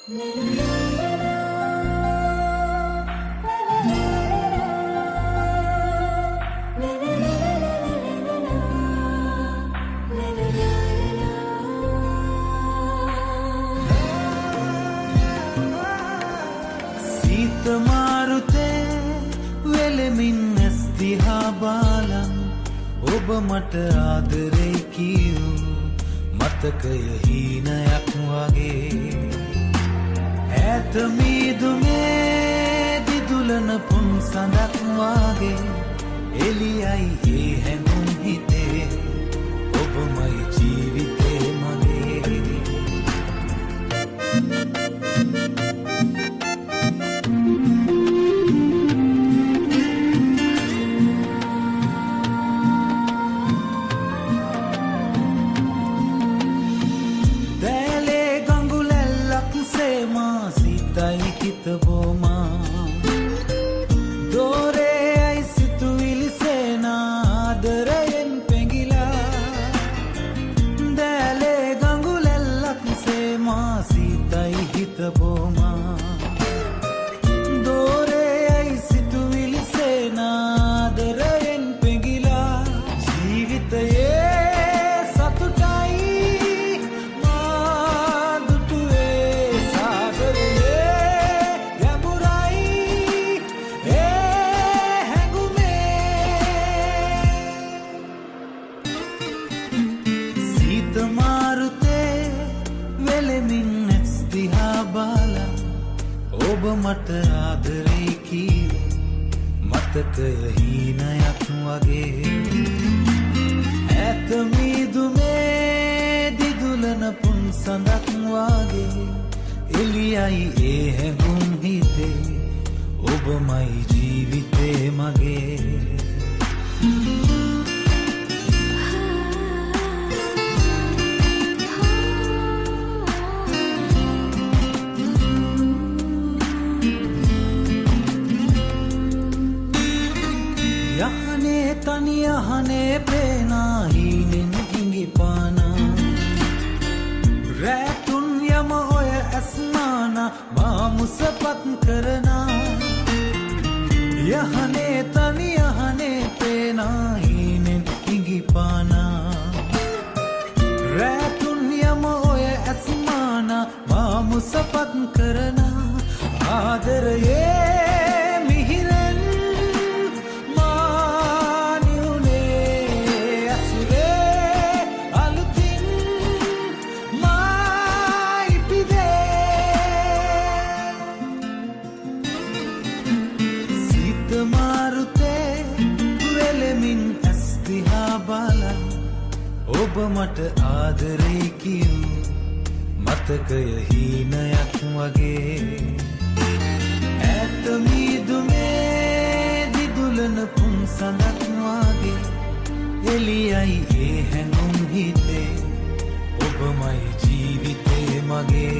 මාරුතේ වෙලෙමින් ඇස් දිහා බලන් ඔබ මට ආදරේ කියූ මතකය හීනයක් වගේ ඈත මීදුමේ දිදුලන පුන් සඳක් වගේ එළියයි ඒ හැඟුම් හිතේ ඔබමයි ජීවිතේ මගේ මට ආදරේ කී මතකය හීනයක් වගේ ඈත මීදුමේ දිදුලන පුන් සඳක් වගේ එළියයි ඒ හැඟුම් හිතේ ඔබමයි ජීවිතේ මගේ තනි අහනේ පේනා හීනෙන් හිඟිපානා රැතුන් යම ඔය ඇස්නානා මා මුසපත් කරනා යහනේ තනි අහනේ පේනා හීනෙන් හිඟිපානා රැතුන් යම ඔය ඇස්නානා මා මුසපත් කරනා ආදරයේ ඔබ මට ආදරේ කියූ මතකය හීනයක් වගේ ඈත මීදුමේ දිදුලන පුන් සඳක් වගේ එළියයි ඒ හැඟුම් හිතේ ඔබමයි ජීවිතේ මගේ